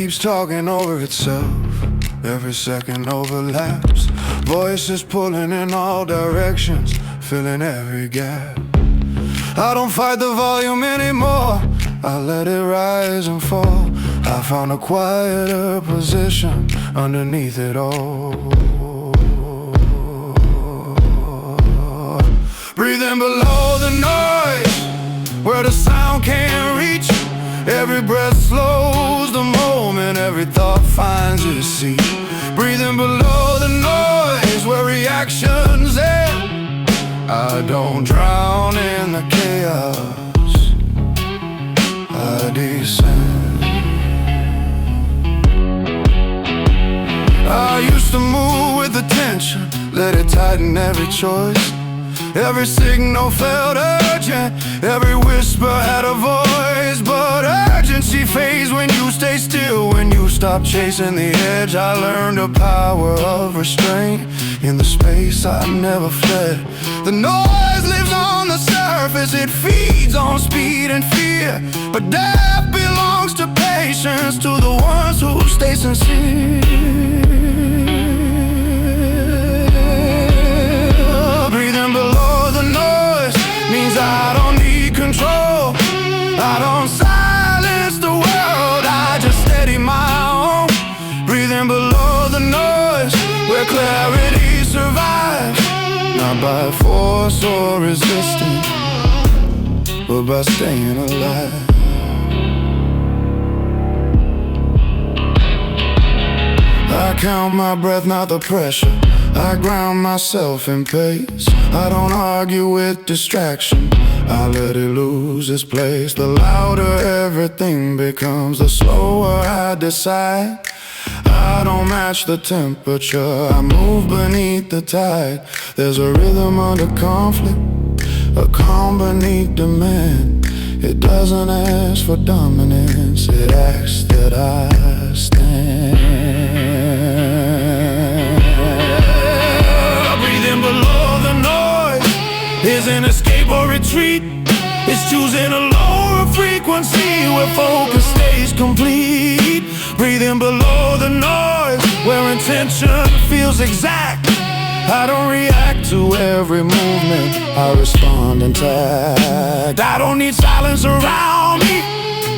keeps talking over itself. Every second overlaps. Voices pulling in all directions, filling every gap. I don't fight the volume anymore, I let it rise and fall. I found a quieter position underneath it all. Breathing below the noise, where the sound can't reach. Every breath slows the moment every thought finds its seat. Breathing below the noise, where reactions end. I don't drown in the chaos, I descend. I used to move with the tension, let it tighten every choice. Every signal felt urgent, every whisper had a voice. But urgency fades when you stay still, when you stop chasing the edge. I learned the power of restraint in the space I never fled. The noise lives on the surface, it feeds on speed and fear. But death belongs to patience, to the ones who stay sincere. Breathing below the noise means I don't need control. I don't silence the world, I just steady my own. Breathing below the noise, where clarity survives. Not by force or resistance, but by staying alive. I count my breath, not the pressure. I ground myself in pace. I don't argue with distraction, I let it lose its place. The louder everything becomes, the slower I decide. I don't match the temperature, I move beneath the tide. There's a rhythm under conflict, a calm beneath demand. It doesn't ask for dominance, it asks that I stand. Breathing below the noise isn't escape or retreat. It's choosing a lower frequency where focus stays complete. Breathing below the noise, where intention feels exact. I don't react to every movement, I respond intact. I don't need silence around me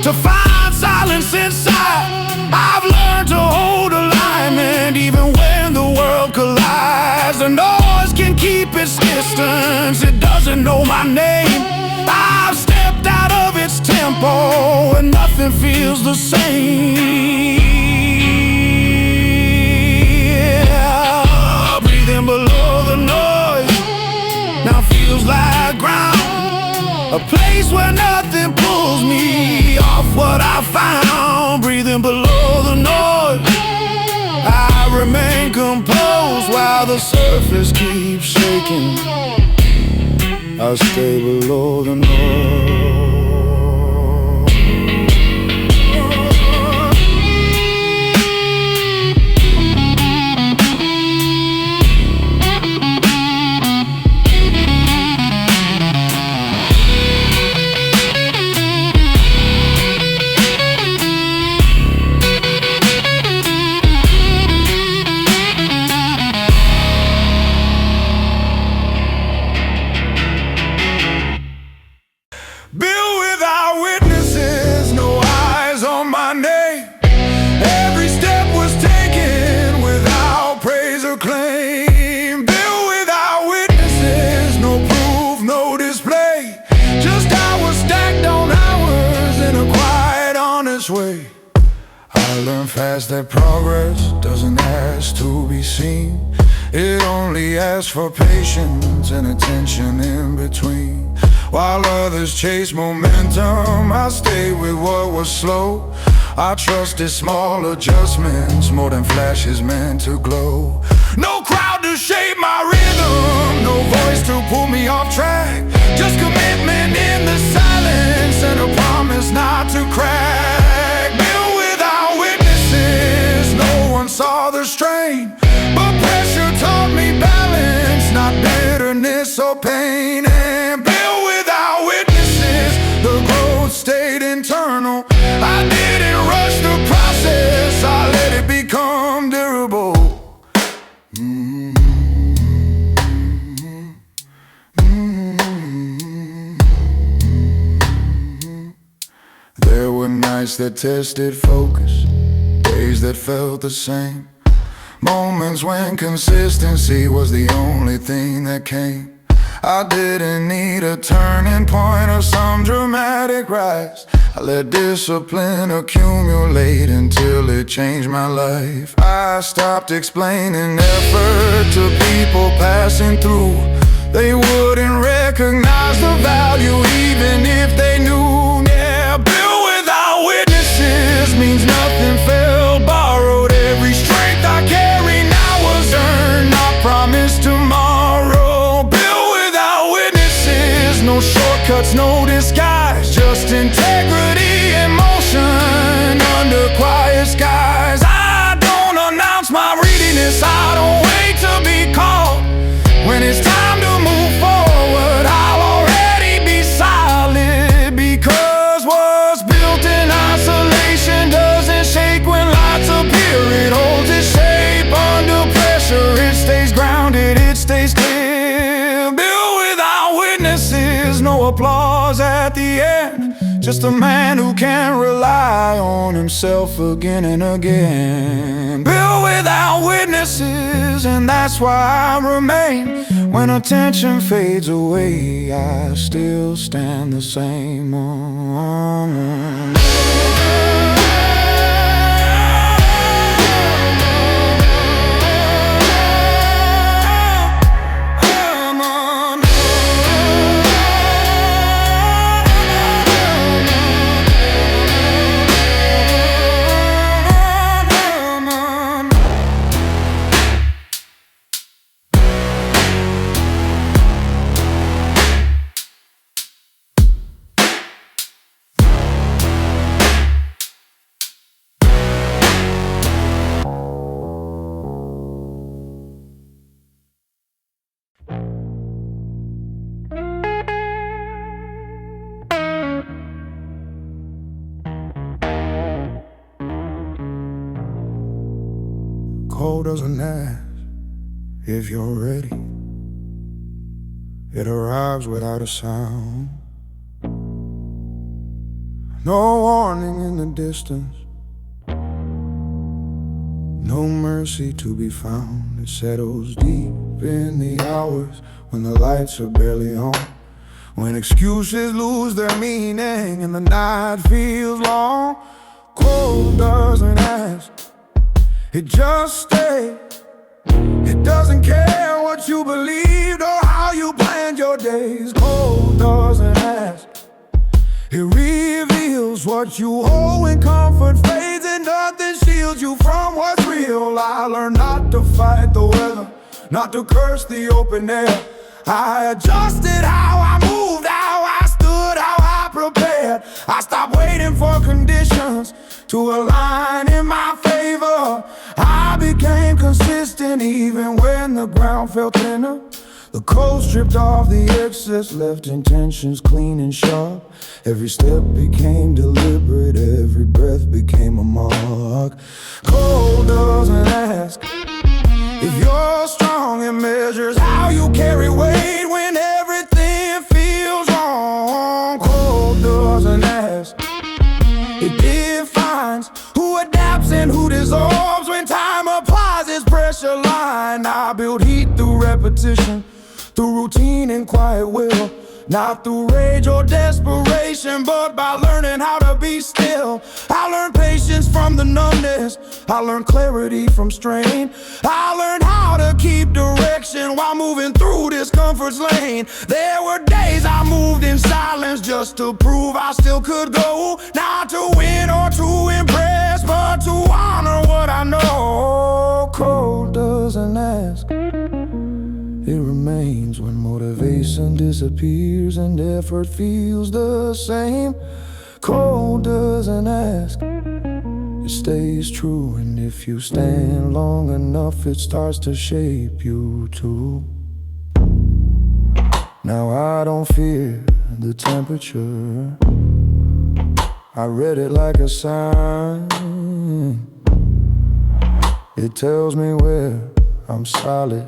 to find silence inside. I've learned to hold alignment even when the world collides. The noise can keep its distance, it doesn't know my name. I've stepped out of its tempo and nothing feels the same. Breathing below the noise now feels like ground, a place where nothing pulls me off what I found. Breathing below the noise, I remain composed while the surface keeps shaking. I stay below the noise. Built without witnesses, no eyes on my name. Every step was taken without praise or claim. Built without witnesses, no proof, no display. Just hours stacked on hours in a quiet, honest way. I learned fast that progress doesn't ask to be seen. It only asks for patience and attention in between. While others chase momentum, I stay with what was slow. I trusted small adjustments more than flashes meant to glow. No crowd to shape my rhythm, no voice to pull me off track. Just commitment in the silence and a promise not to crack. Built without witnesses, no one saw the strain, but pressure taught me balance, not bitterness or pain. And built without witnesses, the growth stayed internal. I didn't rush the process, Nights that tested focus, days that felt the same, moments when consistency was the only thing that came. I didn't need a turning point or some dramatic rise. I let discipline accumulate until it changed my life. I stopped explaining effort to people passing through. They wouldn't recognize the value even if they knew. Yeah, built without witnesses means nothing felt borrowed. Every strength I carry now was earned, not promised tomorrow. No shortcuts, no disguise, just integrity in motion under quiet skies. I don't announce my readiness, I don't wait to be called. When it's time to move forward, I'll already be solid, because what's built in isolation doesn't shake when lights appear. It holds its shape under pressure, it stays grounded, it stays clear. No applause at the end, just a man who can rely on himself again and again. Built without witnesses, and that's why I remain. When attention fades away, I still stand the same. Cold doesn't ask if you're ready. It arrives without a sound. No warning in the distance, no mercy to be found. It settles deep in the hours when the lights are barely on, when excuses lose their meaning and the night feels long. Cold doesn't ask, it just stays. It doesn't care what you believed or how you planned your days. Cold doesn't ask, it reveals what you owe when comfort fades and nothing shields you from what's real. I learned not to fight the weather, not to curse the open air. I adjusted how I moved, how I stood, how I prepared. I stopped waiting for conditions to align in my favor. I became consistent even when the ground felt thinner. The cold stripped off the excess, left intentions clean and sharp. Every step became deliberate, every breath became a mark. Cold doesn't ask if you're strong, it measures how you carry weight when everything feels wrong. Cold doesn't ask, it defines who adapts and who dissolves when time applies its pressure line. I build heat through repetition, through routine and quiet will, not through rage or desperation, but by learning how to be still. I learned patience from the numbness, I learned clarity from strain. I learned how to keep direction while moving through discomfort's lane. There were days I moved in silence just to prove I still could go, not to win or to impress, but to honor what I know. Cold doesn't ask, it remains when motivation disappears and effort feels the same. Cold doesn't ask, it stays true. And if you stand long enough, it starts to shape you too. Now I don't fear the temperature, I read it like a sign. It tells me where I'm solid,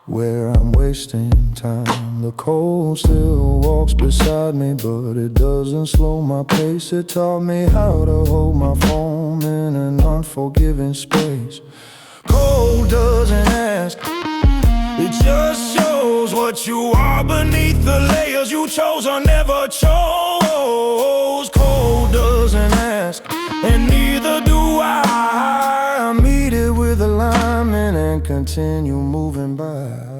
where I'm wasting time. The cold still walks beside me, but it doesn't slow my pace. It taught me how to hold my phone in an unforgiving space. Cold doesn't ask, it just shows what you are beneath the layers you chose or never chose. Cold doesn't ask, and neither do I. I meet it with alignment and continue moving by.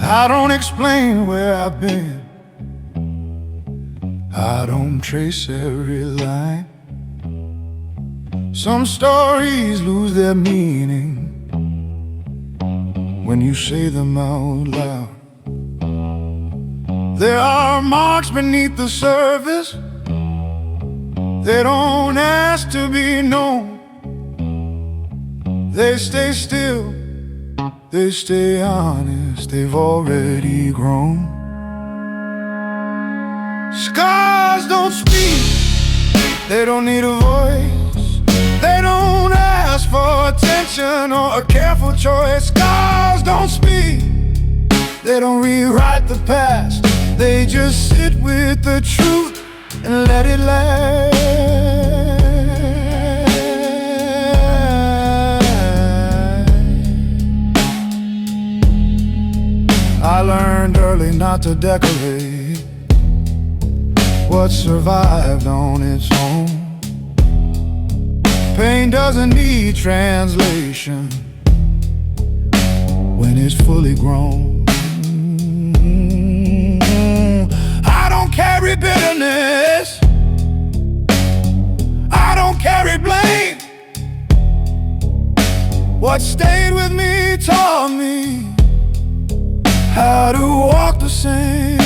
I don't explain where I've been, I don't trace every line. Some stories lose their meaning when you say them out loud. There are marks beneath the surface, they don't ask to be known. They stay still, they stay honest, they've already grown. Scars don't speak, they don't need a voice. They don't ask for attention or a careful choice. Scars don't speak, they don't rewrite the past. They just sit with the truth and let it last. I learned early not to decorate what survived on its own. Pain doesn't need translation when it's fully grown. I don't carry bitterness, I don't carry blame. What stayed with me taught me how to walk the same.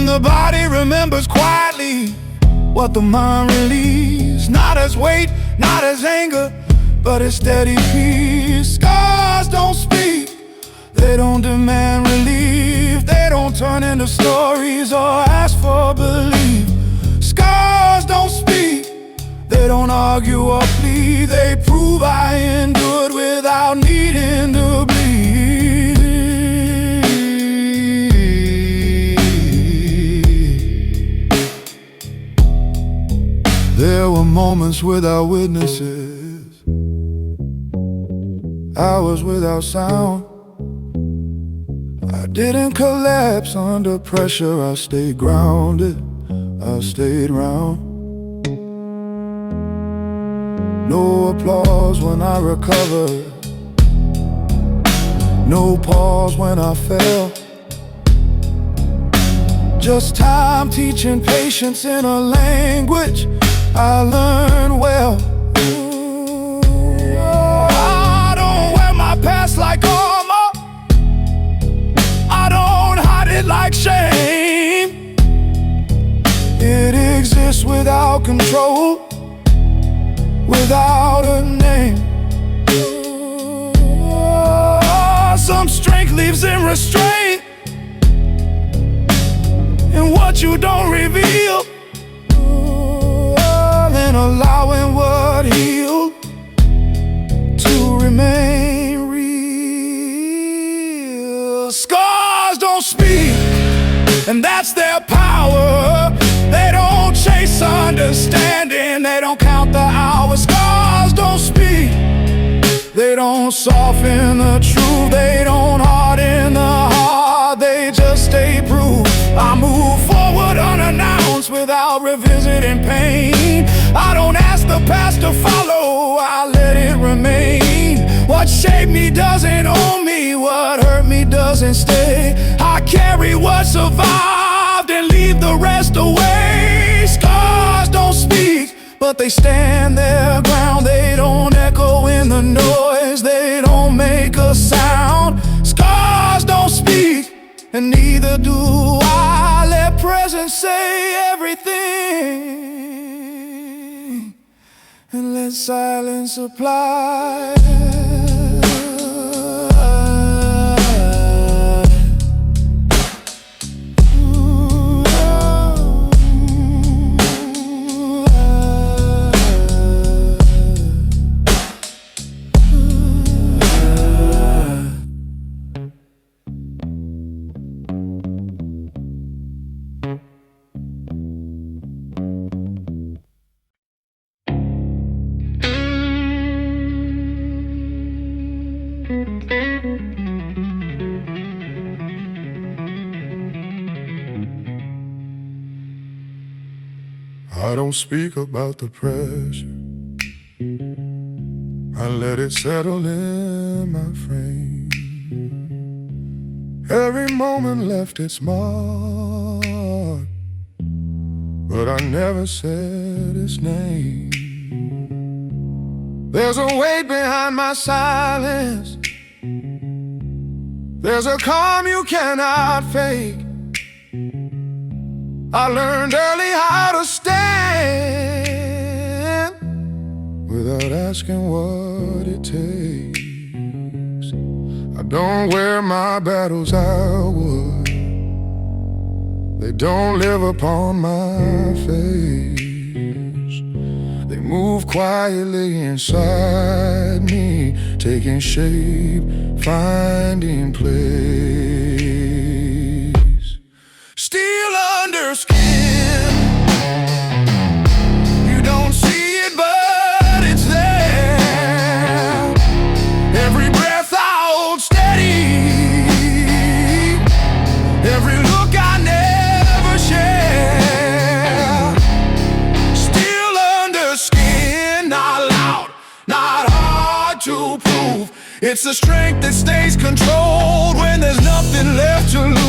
The body remembers quietly what the mind relieves, not as weight, not as anger, but as steady peace. Scars don't speak, they don't demand relief. They don't turn into stories or ask for belief. Scars don't speak, they don't argue or plead. They prove I endured without needing to bleed. There were moments without witnesses, hours without sound. I didn't collapse under pressure, I stayed grounded, I stayed round. No applause when I recovered, no pause when I fell. Just time teaching patience in a language I learned well. I don't wear my past like armor, I don't hide it like shame. It exists without control, without a name. Some strength lives in restraint, in what you don't reveal, and allowing what healed to remain real. Scars don't speak, and that's their power. They don't chase understanding, they don't count the hours. Scars don't speak, they don't soften the truth, they don't harden the heart, they just stay proof. I move forward unannounced without revisiting pain. I don't ask the past to follow, I let it remain. What shaped me doesn't own me, what hurt me doesn't stay. I carry what survived and leave the rest away. but they stand their ground. They don't echo in the noise, they don't make a sound. Scars don't speak, and neither do I. Let presence say everything, and let silence apply. I don't speak about the pressure, I let it settle in my frame. Every moment left its mark, but I never said its name. There's a weight behind my silence, there's a calm you cannot fake. I learned early how to stand without asking what it takes. I don't wear my battles outward, they don't live upon my face. They move quietly inside me, taking shape, finding place. Still under skin, you don't see it, but it's there. Every breath I hold steady, every look I never share. Still under skin, not loud, not hard to prove. It's the strength that stays controlled when there's nothing left to lose.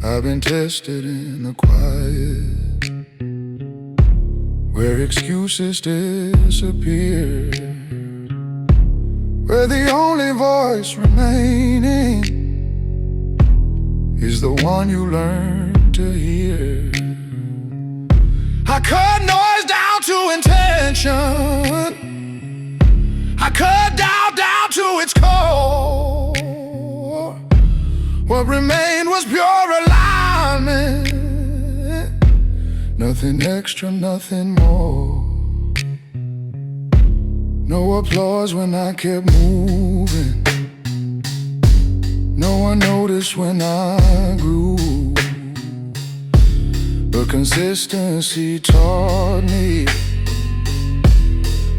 I've been tested in the quiet, where excuses disappear, where the only voice remaining is the one you learn to hear. I cut noise down to intention, I cut doubt down to its core. What remained was pure alignment, nothing extra, nothing more. No applause when I kept moving, no one noticed when I grew. But consistency taught me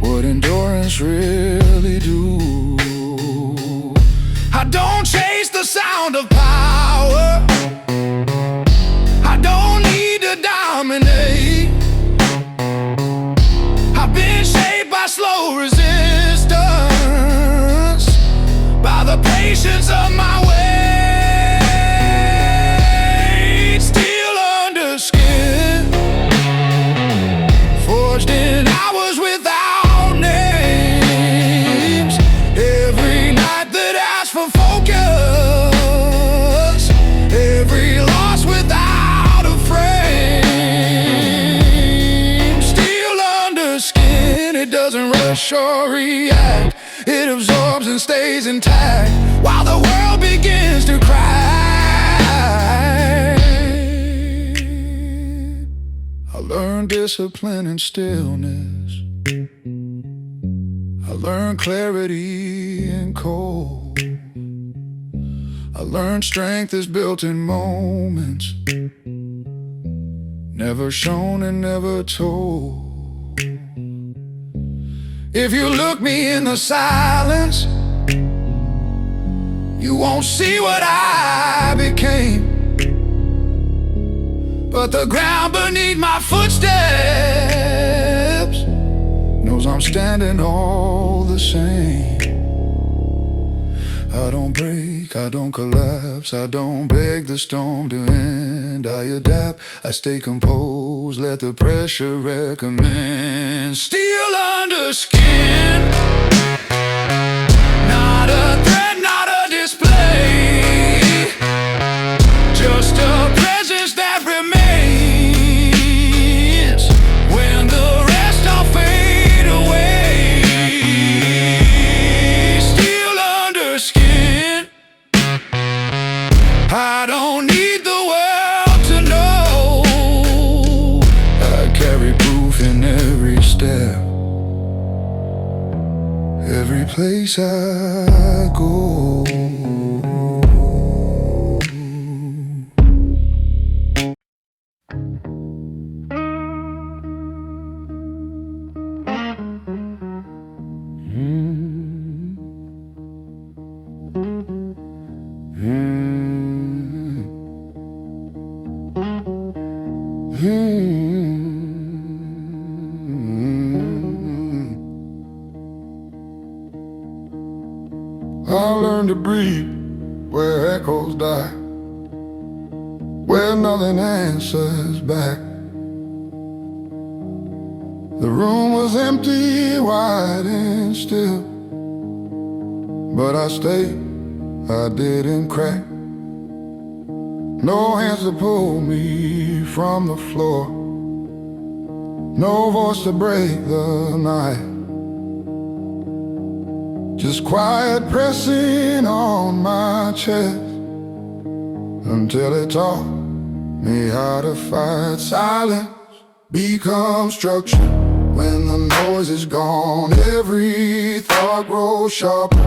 what endurance really do. I don't chase the sound of power, I don't need to dominate. I've been shaped by slow resistance, by the patience of my way. Still under skin, forged in hours without names. Every night that asked for focus, every loss without a frame. Still under skin, it doesn't rush or react, it absorbs and stays intact while the world begins to crack. I learned discipline and stillness, I learned clarity and cold. I learned strength is built in moments, never shown and never told. If you look me in the silence, you won't see what I became. But the ground beneath my footsteps knows I'm standing all the same. I don't break, break, I don't collapse, I don't beg the storm to end. I adapt, I stay composed, let the pressure recommend. Steel under skin, not a threat, not a display, just a presence that remains when the rest all fade away. Steel under skin, I don't need the world to know. I carry proof in every step, every place I go. I learned to breathe where echoes die, where nothing answers back. The room was empty, wide and still, but I stayed, I didn't crack. No hands to pull me from the floor, no voice to break the night. Just quiet pressing on my chest until it taught me how to fight. Silence becomes structure when the noise is gone. Every thought grows sharper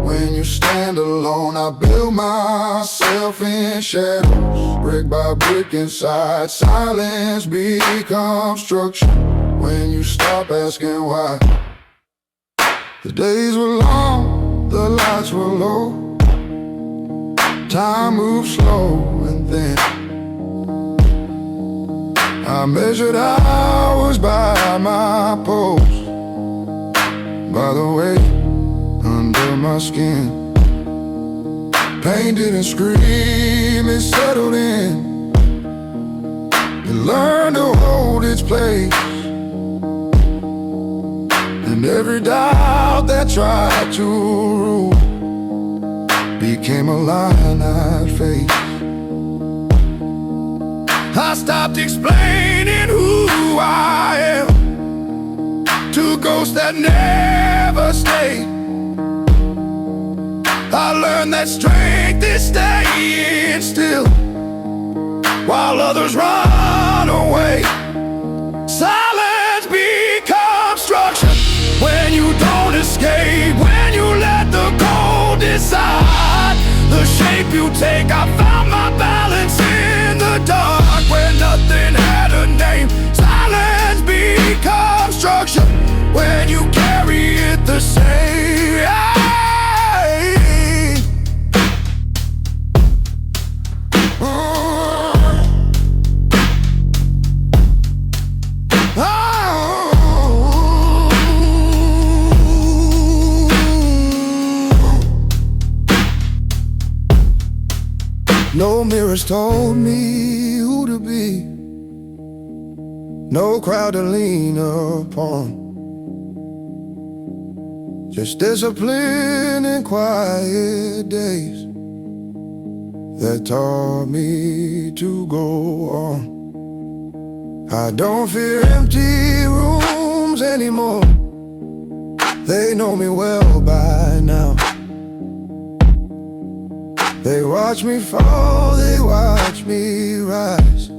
when you stand alone. I build myself in shadows, brick by brick inside. Silence becomes structure when you stop asking why. The days were long, the lights were low, time moved slow, and then I measured hours by my pulse, by the weight under my skin. Pain didn't scream, it settled in. It learned to hold its place, and every doubt that tried to rule became a line I'd face. I stopped explaining who I am to ghosts that never stay. I learned that strength is staying still while others run away. Silence becomes structure when you don't escape, when you let the cold decide the shape you take. I found my balance in the dark when nothing had a name. Silence becomes structure when you carry it the same. No mirrors told me who to be, no crowd to lean upon, just discipline and quiet days that taught me to go on. I don't fear empty rooms anymore, they know me well by now. They watch me fall, they watch me rise,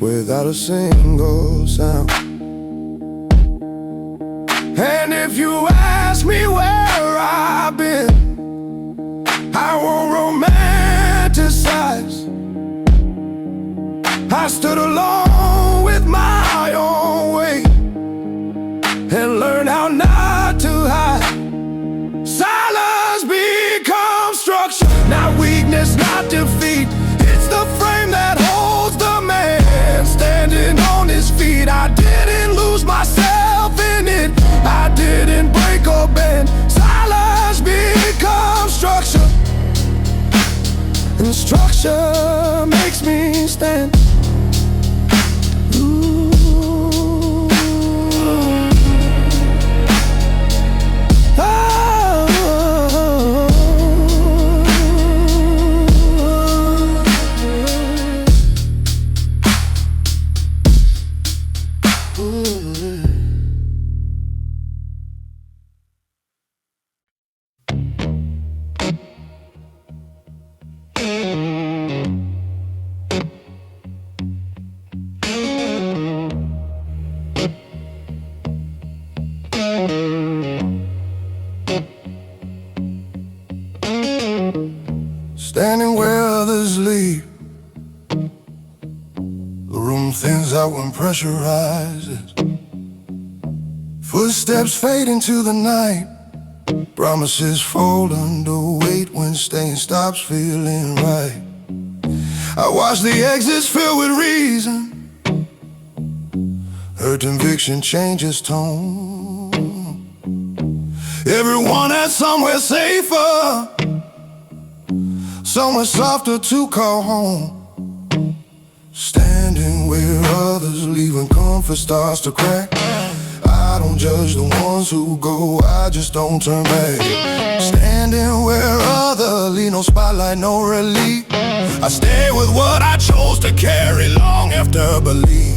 without a single sound. And if you ask me where I've been, I won't romanticize. I stood alone with my own way and learned how not to hide. Silence becomes structure, not weakness, not defeat. It's the frame that holds the man standing on his feet. I didn't lose myself in it, I didn't break or bend. Silence becomes structure pressure makes me stand. Standing where others leave, the room thins out when pressure rises. Footsteps fade into the night, promises fold under weight when staying stops feeling right. I watch the exits fill with reason, her conviction changes tone. Everyone had somewhere safer, somewhere softer to call home. Standing where others leave when comfort starts to crack. I don't judge the ones who go, I just don't turn back. Standing where others leave, no spotlight, no relief. I stay with what I chose to carry long after belief.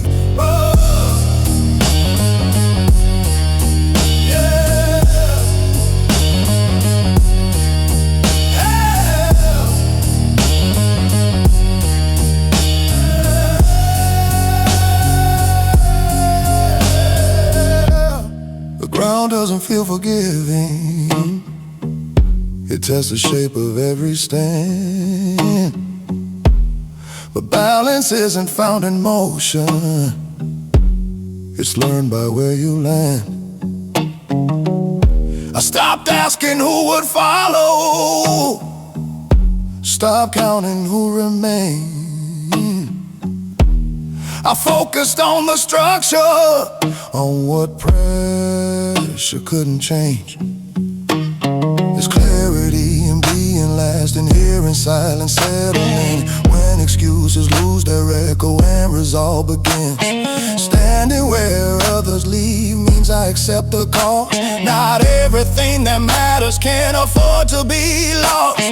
Ground doesn't feel forgiving, it tests the shape of every stand. But balance isn't found in motion, it's learned by where you land. I stopped asking who would follow, stopped counting who remained. I focused on the structure, on what pressure couldn't change. There's clarity in being last and hearing silence settling when excuses lose their echo and resolve begins. Standing where others leave means I accept the cost. Not everything that matters can afford to be lost.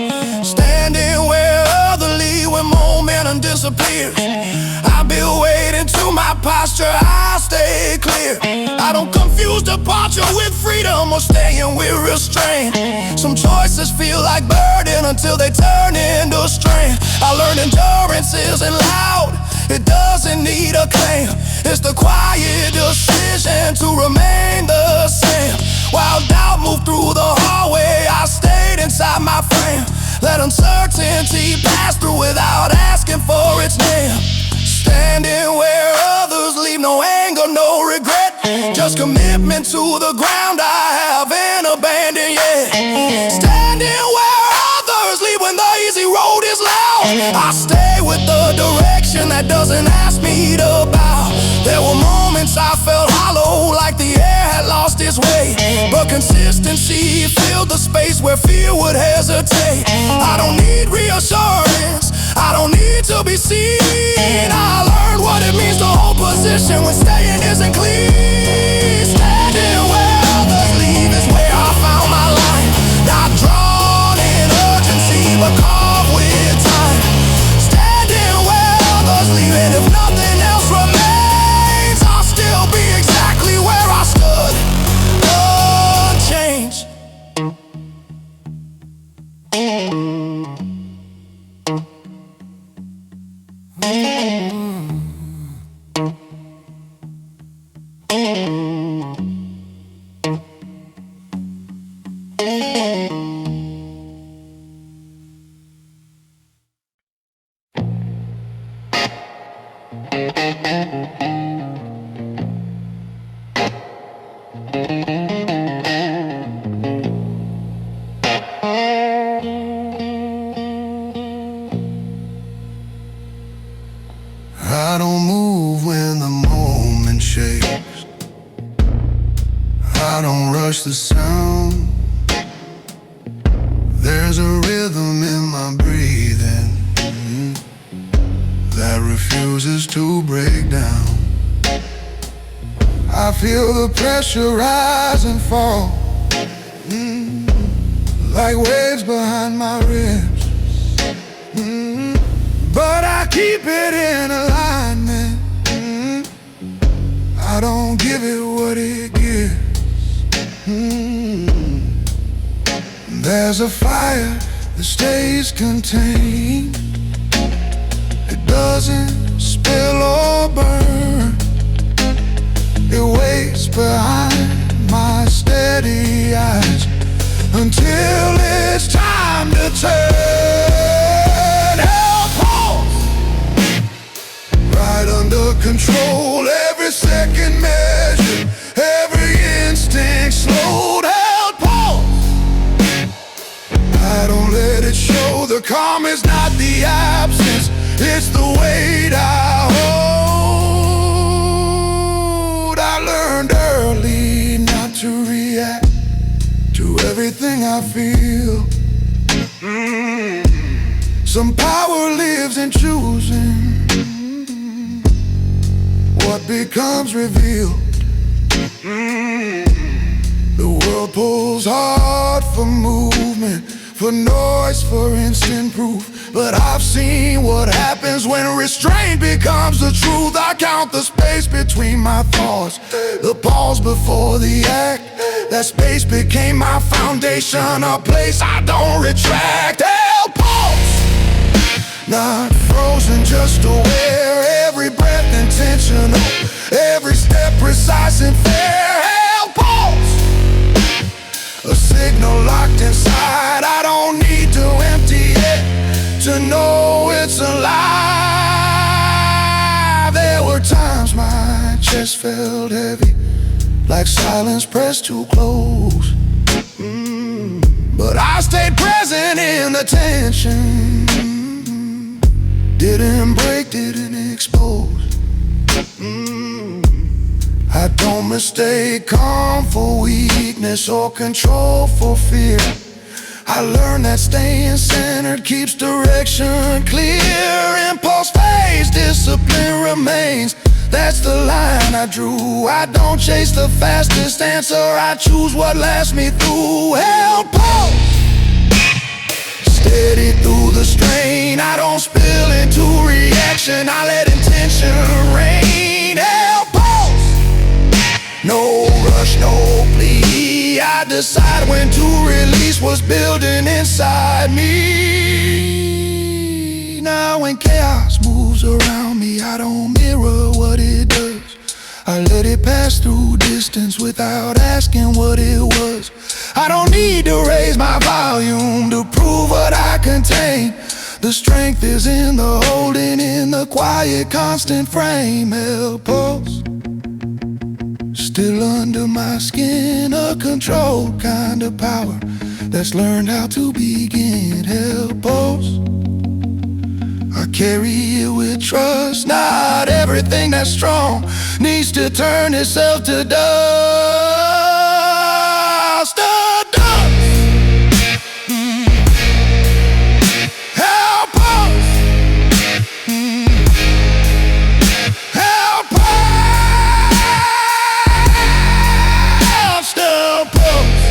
Standing where others leave when momentum disappears, I build weight into my posture, I stay clear. I don't confuse departure with freedom or staying with restraint. Some choices feel like burden until they turn into strength. I learned endurance isn't loud, it doesn't need a claim. It's the quiet decision to remain the same. While doubt moved through the hallway, I stayed inside my frame. Let uncertainty pass through without asking for its name. Standing where others leave, no anger, no regret, just commitment to the ground I haven't abandoned yet. Standing where others leave when the easy road is loud, I stay with the direction that doesn't ask me to bow. There were moments I felt hollow, like the air had lost its way, but consistency filled the space where fear would hesitate. I don't need reassurance, I don't need to be seen. I learned what it means to hold position when staying isn't clean. Standing where others leave is where I found my line. Not drawn in urgency, but carved with time. Standing where others leave, and if nothing else remains, I'll still be exactly where I stood, unchanged. I don't move when the moment shakes, I don't rush the sound. There's a rhythm in my breathing, that refuses to break down. I feel the pressure rise and fall, like waves behind my ribs. But I keep it in alignment. I don't give it what it gives. There's a fire that stays contained. It doesn't spill or burn. It waits behind my steady eyes until it's time to turn. Hell pulse, right under control. Every second measured, every instinct slowed. Hell pulse, I don't let it show. The calm is not the absence, it's the weight I hold. I learned early not to react to everything I feel. Some power lives in choosing what becomes revealed. The world pulls hard for movement, for noise, for instant proof. But I've seen what happens when restraint becomes the truth. I count the space between my thoughts, the pause before the act. That space became my foundation, a place I don't retract. Hell pulse, not frozen, just aware. Every breath intentional, every step precise and fair. Hell pulse, a signal locked inside. I don't need to empty it to know it's alive. There were times my chest felt heavy, like silence pressed too close. But I stayed present in the tension. Didn't break, didn't expose. I don't mistake calm for weakness or control for fear. I learned that staying centered keeps direction clear. Impulse fades, discipline remains. That's the line I drew. I don't chase the fastest answer, I choose what lasts me through. Hell pulse, steady through the strain. I don't spill into reaction, I let intention reign. Hell pulse, no rush, no plea. I decide when to release what's building inside me. Now when chaos moves around me, I don't mirror what it does. I let it pass through distance without asking what it was. I don't need to raise my volume to prove what I contain. The strength is in the holding, in the quiet, constant frame. Hell pulse, still under my skin, a controlled kind of power that's learned how to begin. Hell pulse, I carry it with trust. Not everything that's strong needs to turn itself to dust. To dust. Hell pulse, hell pulse, still pulse.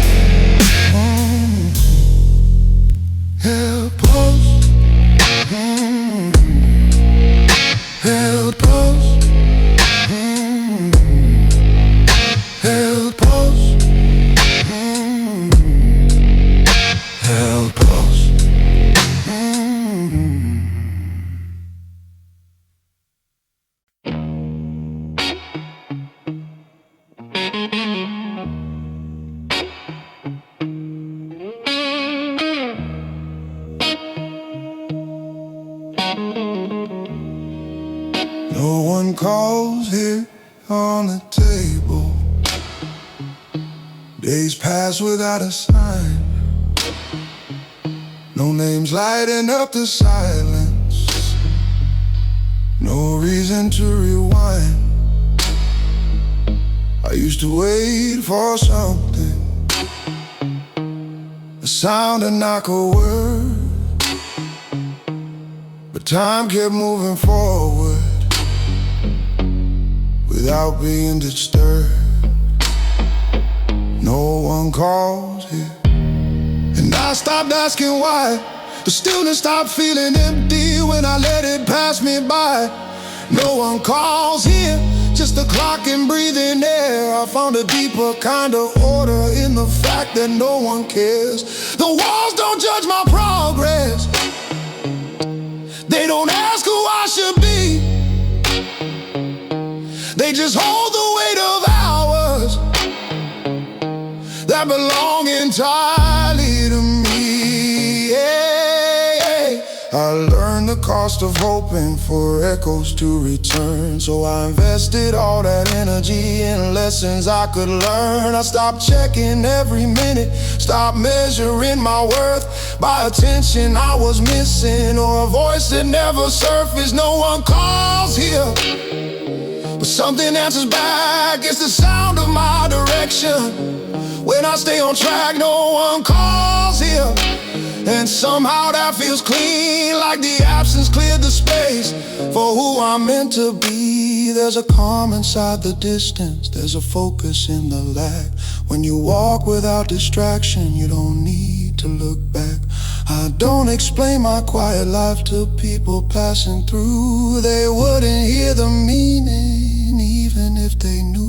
Hell pulse. Held pulse, held pulse, held pulse. No one calls here on the table. Days pass without a sign. No names lighting up the silence. No reason to rewind. I used to wait for something, a sound, a knock, a word. But time kept moving forward. without being disturbed. No one calls here, and I stopped asking why. The stillness stopped feeling empty when I let it pass me by. No one calls here, just the clock and breathing air. I found a deeper kind of order in the fact that no one cares. The walls don't judge my progress, they don't ask who I should be. They just hold the weight of hours that belong entirely to me. I learned the cost of hoping for echoes to return, so I invested all that energy in lessons I could learn. I stopped checking every minute, stopped measuring my worth by attention I was missing, or a voice that never surfaced. No one calls here, but something answers back. It's the sound of my direction. When I stay on track, no one calls here, and somehow that feels clean, like the absence cleared the space for who I'm meant to be. There's a calm inside the distance, there's a focus in the lack. When you walk without distraction, you don't need to look back. I don't explain my quiet life to people passing through. They wouldn't hear the meaning even if they knew.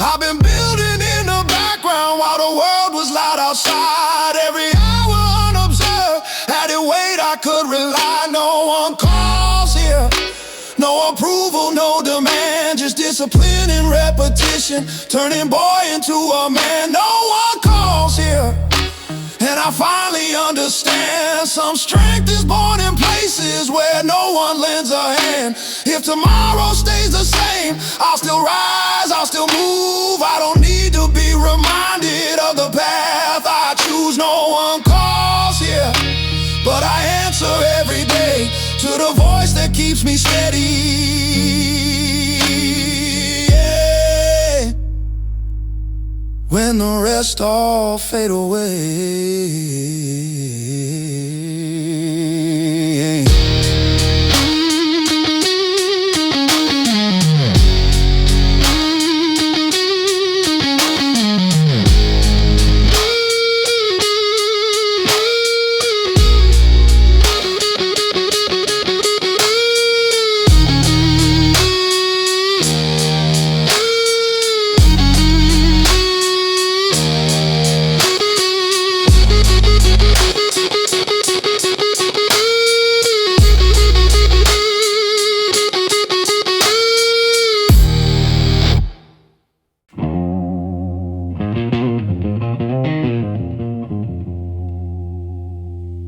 I've been building in the background while the world was loud outside. Every hour unobserved had it weight I could rely. No one calls here, no approval, no demand, just discipline and repetition, turning boy into a man. No one calls here, and I finally understand. Some strength is born in places where no one lends a hand. If tomorrow stays the same, I'll still rise, I'll still move. I don't need to be reminded of the path I choose. No one calls here, but I answer every day to the voice that keeps me steady. Yeah. When the rest all fade away.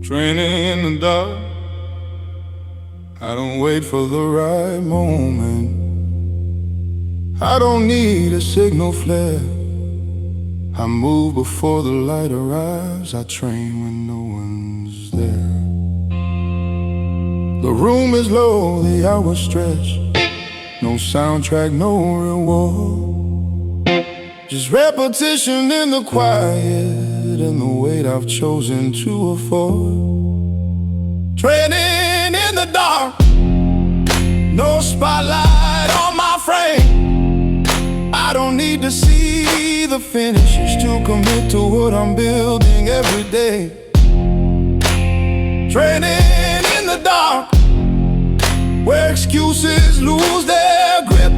Training in the dark, I don't wait for the right moment. I don't need a signal flare, I move before the light arrives. I train when no one's there. The room is low, the hours stretch, no soundtrack, no reward, just repetition in the quiet and the weight I've chosen to afford. Training in the dark, no spotlight on my frame. I don't need to see the finish, just to commit to what I'm building every day. Training in the dark, where excuses lose their grip.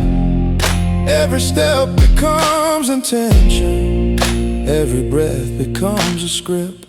Every step becomes intention, every breath becomes a script.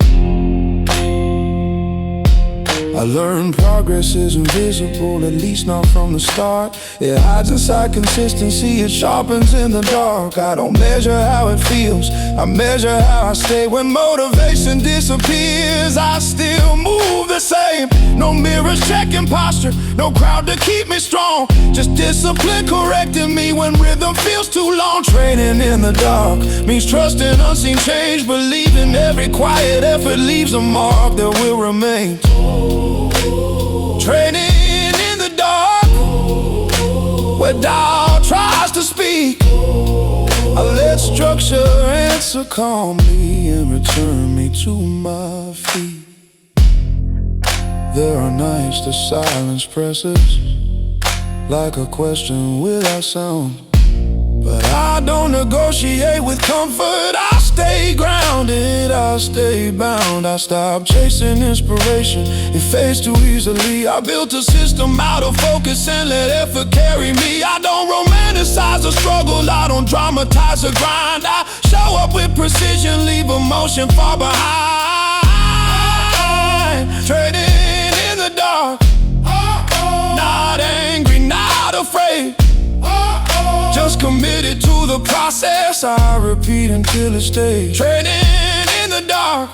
I learned progress isn't visible, at least not from the start. It hides inside consistency, it sharpens in the dark. I don't measure how it feels, I measure how I stay. When motivation disappears, I still move the same. No mirrors checking posture, no crowd to keep me strong, just discipline correcting me when rhythm feels too long. Training in the dark means trusting unseen change, believing every quiet effort leaves a mark that will remain. Training in the dark, where doubt tries to speak, I let structure answer calmly and return me to my feet. There are nights the silence presses, like a question without sound. But I don't negotiate with comfort. I stay grounded, I stay bound. I stop chasing inspiration, it fades too easily. I built a system out of focus and let effort carry me. I don't romanticize the struggle, I don't dramatize the grind. I show up with precision, leave emotion far behind. Trading in the dark, not angry, not afraid, just committed to the process. I repeat until it stays. Trading in the dark,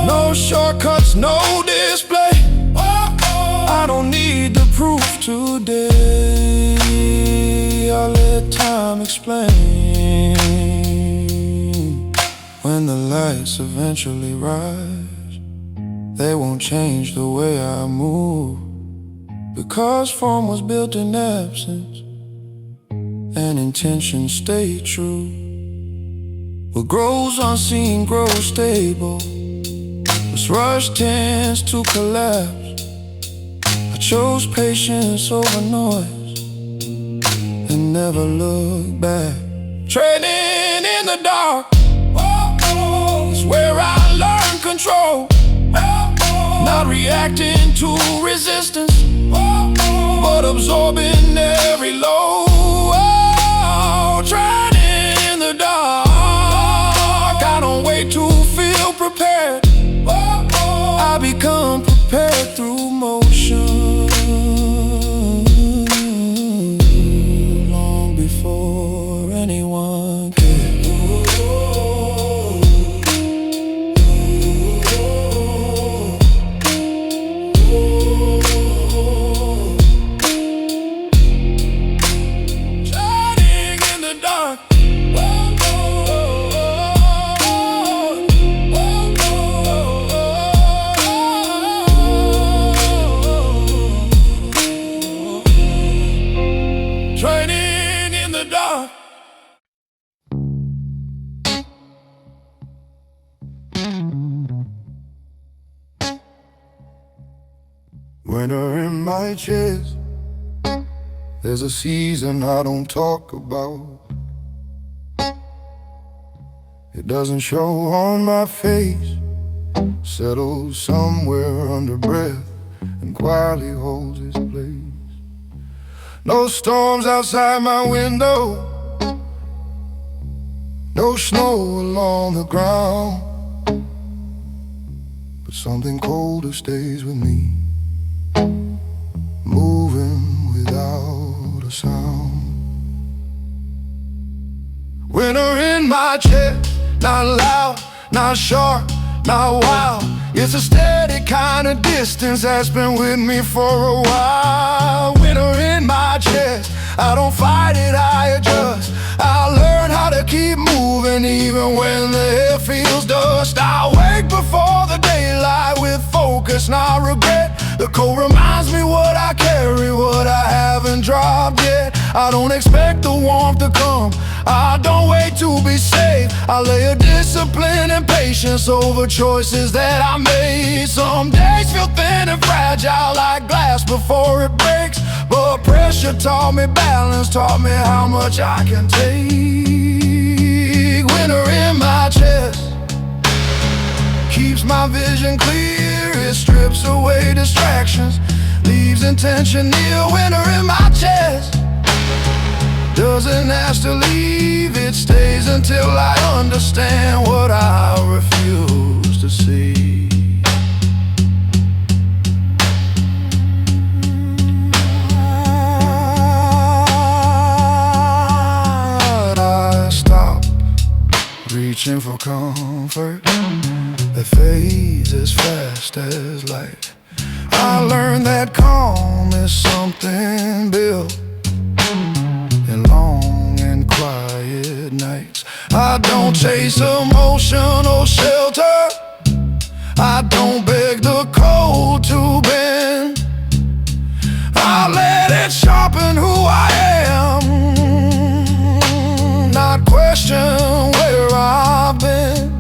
no shortcuts, no display. I don't need the proof today, I'll let time explain. When the lights eventually rise, they won't change the way I move, because form was built in absence and intentions stay true. What grows unseen grows stable, what's rushed tends to collapse. I chose patience over noise and never look back. Trading in the dark is where I learn control, not reacting to resistance, but absorbing every load. Trading in the dark, I don't wait to feel prepared, I become prepared through motion, long before anyone cared. Trading in the dark. Winter in my chest, there's a season I don't talk about. It doesn't show on my face, settles somewhere under breath and quietly holds its place. No storms outside my window, no snow along the ground, but something colder stays with me, moving without a sound. Winter in my chest, not loud, not sharp, not wild. It's a steady kind of distance that's been with me for a while. Winter in my chest, I don't fight it, I adjust. I learn how to keep moving even when the air feels dust. I wake before the daylight with focus, not regret. The cold reminds me what I carry, what I haven't dropped yet. I don't expect the warmth to come, I don't wait to be saved. I lay a discipline and patience over choices that I made. Some days feel thin and fragile like glass before it breaks, but pressure taught me balance, taught me how much I can take. Winter in my chest keeps my vision clear, it strips away distractions, leaves intention near. Winter in my chest doesn't ask to leave, it stays until I understand what I refuse to see. I stop reaching for comfort that fades as fast as light. I learned that calm is something built in long and quiet nights. I don't chase emotional shelter, I don't beg the cold to bend. I let it sharpen who I am, not question where I've been.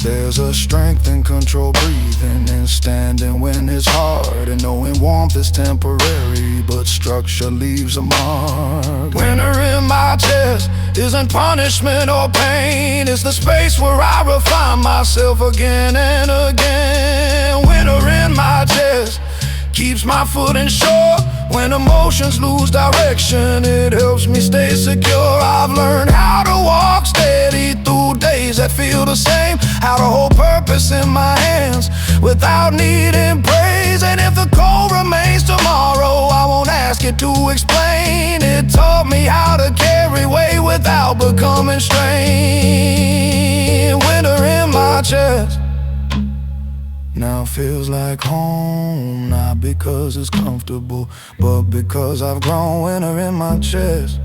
There's a strength in control control breathing and standing when it's hard, and knowing warmth is temporary, but structure leaves a mark. Winter in my chest isn't punishment or pain, it's the space where I refine myself again and again. Winter in my chest keeps my foot in shore. When emotions lose direction, it helps me stay secure. I've learned how to walk steady through days that feel the same, how to hold purpose in my hands without needing praise. And if the cold remains tomorrow, I won't ask it to explain. It taught me how to carry weight without becoming strained. Winter in my chest now feels like home, not because it's comfortable, but because I've grown. Winter in my chest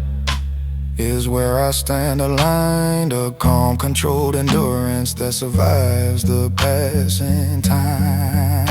is where I stand aligned, a calm, controlled endurance that survives the passing time.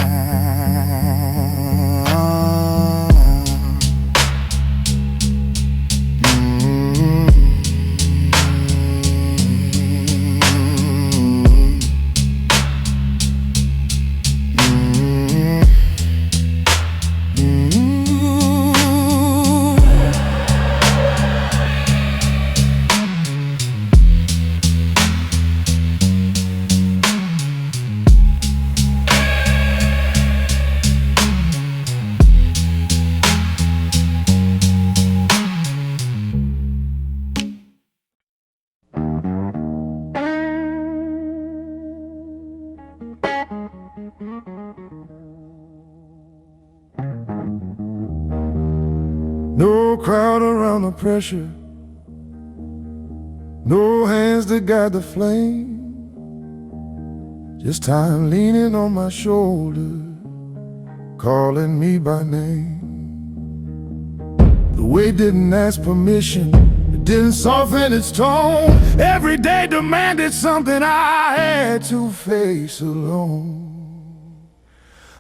No crowd around the pressure, no hands to guide the flame, just time leaning on my shoulder, calling me by name. The weight didn't ask permission, it didn't soften its tone. Every day demanded something I had to face alone.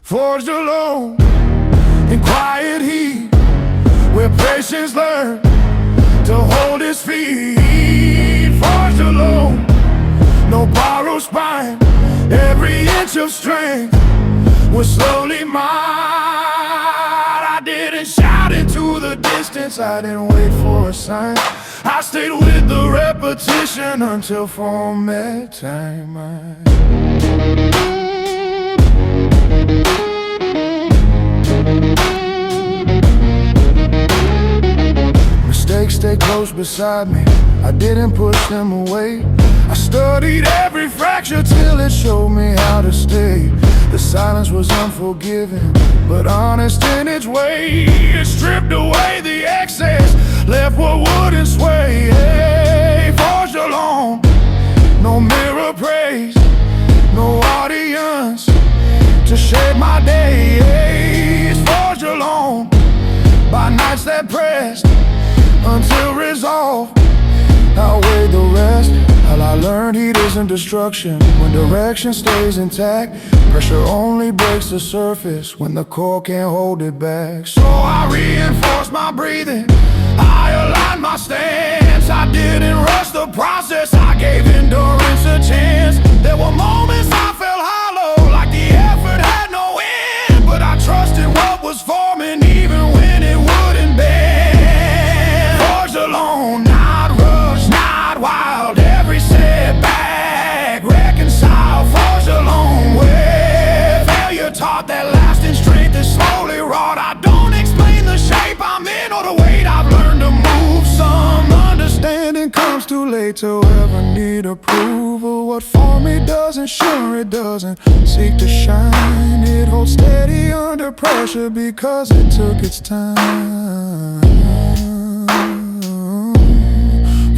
Forged alone in quiet heat, where patience learned to hold its feet. Forged alone, no borrowed spine, every inch of strength was slowly mine. I didn't shout into the distance, I didn't wait for a sign. I stayed with the repetition until format time. Mistakes stay close beside me, I didn't push them away. I studied every fracture till it showed me how to stay. The silence was unforgiving, but honest in its way. It stripped away the excess, left what wouldn't sway. Hey, forged alone, no mirror praise, no audience to shape my day. Hey, it's forged alone by nights that pressed until resolve outweighed the rest. All I learned, heat isn't destruction when direction stays intact. Pressure only breaks the surface when the core can't hold it back. So I reinforced my breathing, I aligned my stance. I didn't rush the process, I gave endurance a chance. There were moments I felt hollow, like the effort had no end, but I trusted what was forming even when it wouldn't bend. Forged alone, not rushed, not wild, every setback reconciled. Forged alone, where failure taught that lasting strength is slowly wrought. I don't explain the shape I'm in or the weight I've learned to move. Some understanding comes too late to ever need approval. What for me doesn't, sure it doesn't seek to shine. It holds steady under pressure because it took its time.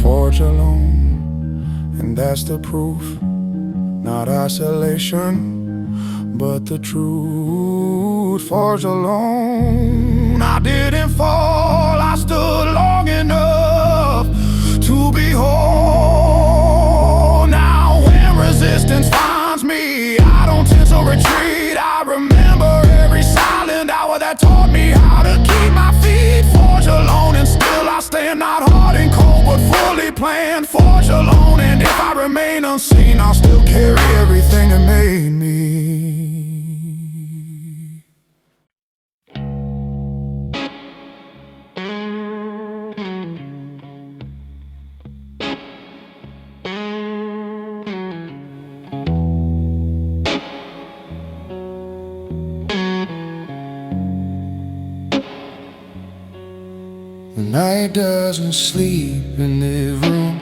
Forged alone, and that's the proof. Not isolation, but the truth. Forged alone, I didn't fall, I stood long enough to be whole. Now when resistance finds me, I don't tense or retreat. I remember every silent hour that taught me how to keep my feet. Forged alone, and still I stand, not hard and cold, but fully planned. Forged alone, and if I remain unseen, I'll still carry everything that made me. The night doesn't sleep in this room.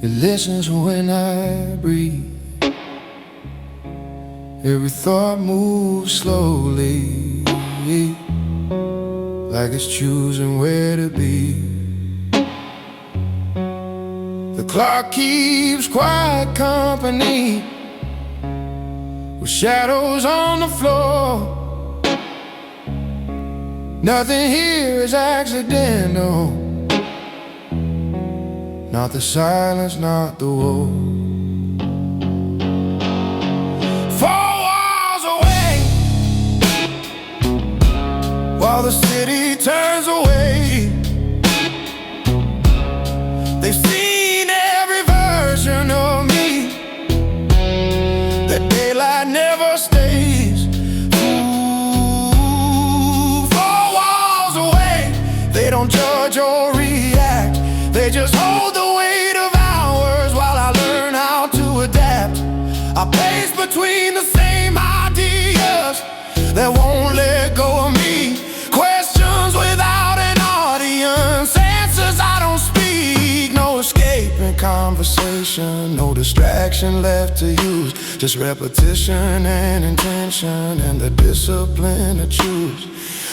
It listens when I breathe. Every thought moves slowly, like it's choosing where to be. The clock keeps quiet company with shadows on the floor. Nothing here is accidental, not the silence, not the war. 4 walls away, while the city turns away. They've seen every version of me. The daylight never stays. They don't judge or react, they just hold the weight of hours while I learn how to adapt. I pace between the same ideas that won't let go of me. Questions without an audience, answers I don't speak. No escaping conversation, no distraction left to use. Just repetition and intention and the discipline to choose.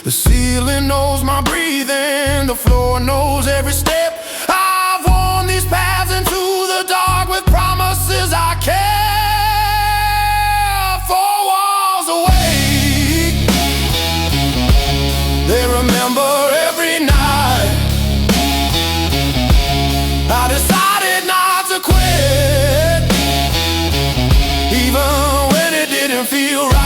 The ceiling knows my breathing, the floor knows every step. I've worn these paths into the dark with promises I kept. 4 walls away, they remember every night. I decided not to quit, even when it didn't feel right.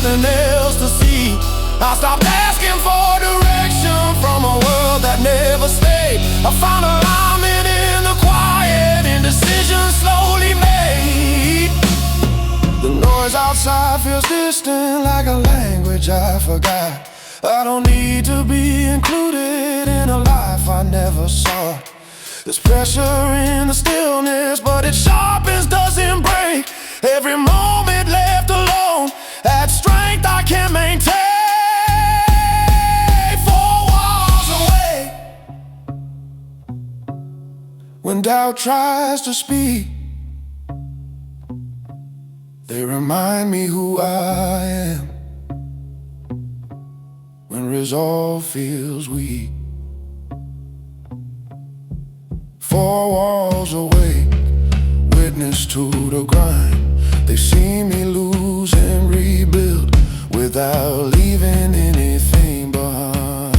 Nothing else to see. I stopped asking for direction from a world that never stayed. I found alignment in the quiet, indecision slowly made. The noise outside feels distant, like a language I forgot. I don't need to be included in a life I never saw. There's pressure in the stillness, but it sharpens, doesn't break. Every moment left alone, that strength I can't maintain. 4 walls away, when doubt tries to speak, they remind me who I am. When resolve feels weak, 4 walls away, witness to the grind. They see me lose and rebuild without leaving anything behind.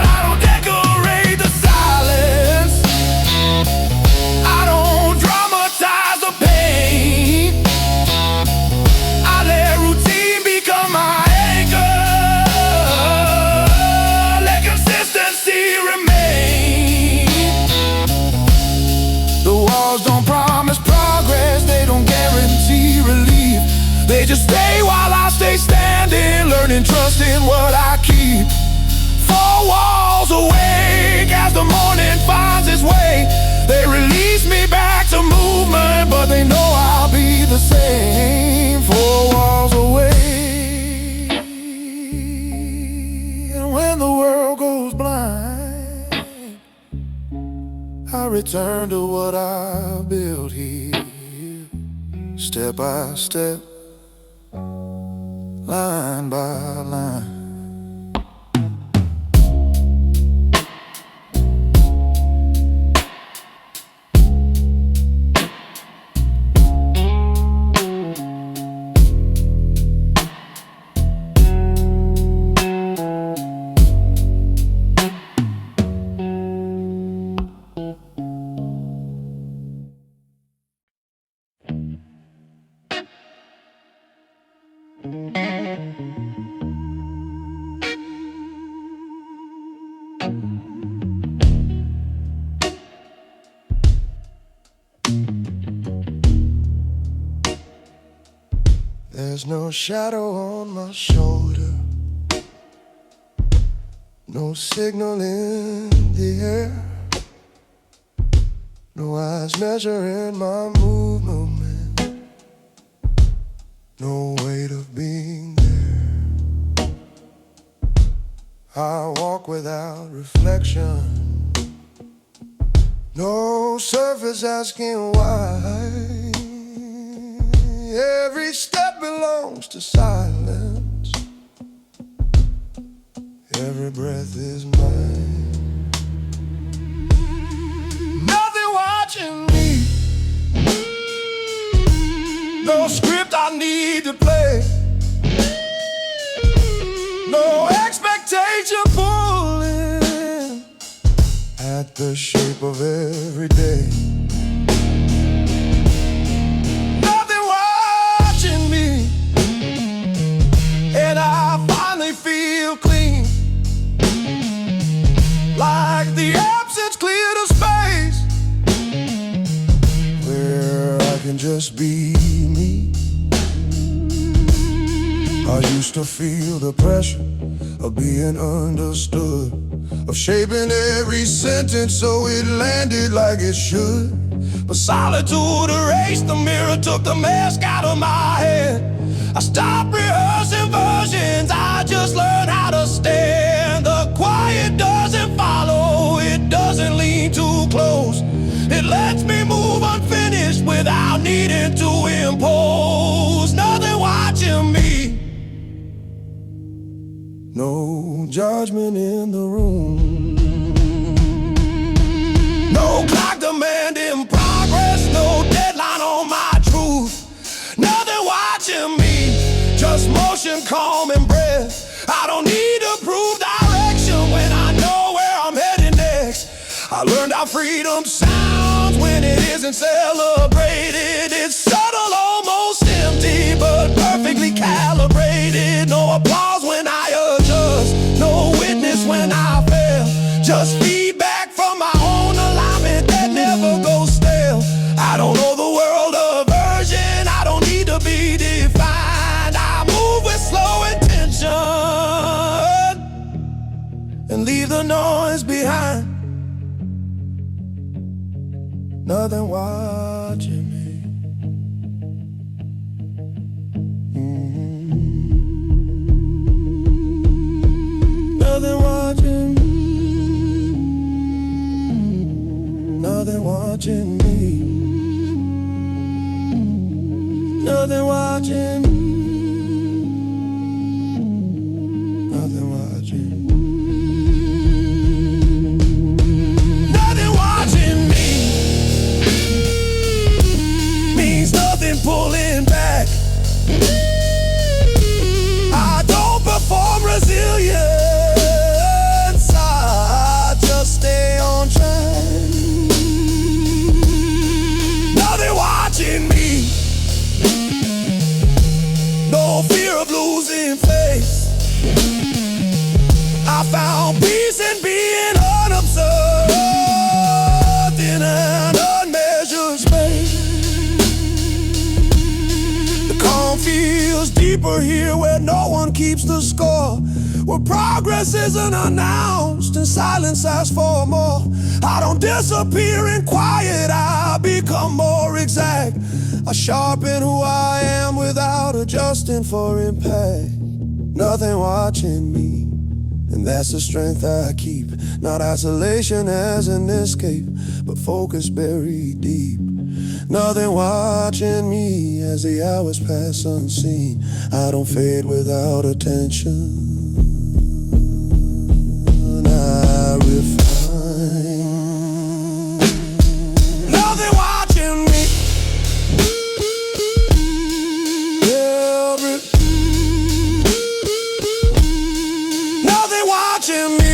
I don't decorate the silence, I don't dramatize the pain. I let routine become my just stay while I stay standing, learning, trusting what I keep. 4 walls awake as the morning finds its way. They release me back to movement, but they know I'll be the same. 4 walls away, and when the world goes blind, I return to what I built here, step by step, line by line. There's no shadow on my shoulder, No signal in the air, no eyes measuring my movement, no weight of being there. I walk without reflection, no surface asking why. Every step belongs to silence, every breath is mine. Nothing watching me, no script I need to play, no expectation pulling at the shape of every day. Nothing watching me, and I finally feel clean, like the absence cleared a space where I can just be me. I used to feel the pressure of being understood, of shaping every sentence so it landed like it should. But solitude erased the mirror, took the mask out of my head. I stopped rehearsing versions, I just learned how to stand. The quiet doesn't follow, it doesn't lean too close. It lets me move unfinished without needing to impose. Nothing watching me, no judgment in the room, no clock demanding progress, no deadline on my truth. Nothing watching me, just motion, calm and breath. I don't need to prove direction when I know where I'm heading next. I learned how freedom sounds when it isn't celebrated. It's subtle, almost empty, but perfectly calibrated. No applause when I adjust, no witness when I fail, just feedback from my own alignment that never goes stale. I don't know the world of version, I don't need to be defined. I move with slow intention and leave the noise behind. Nothing watching me. Nothing watching me. Nothing watching me. Nothing watching me. Nothing watching me. Nothing watching me means nothing pulling back. I don't perform resilience, I just stay on track. Nothing watching me, no fear of losing face. I found peace in being unobserved in an unmeasured space. The calm feels deeper here where no one keeps the score, where progress isn't announced and silence asks for more. I don't disappear in quiet, I become more exact. I sharpen who I am without adjusting for impact. Nothing watching me, and that's the strength I keep. Not isolation as an escape, but focus buried deep. Nothing watching me as the hours pass unseen. I don't fade without attention, I refine. Nothing watching me, nothing watching me.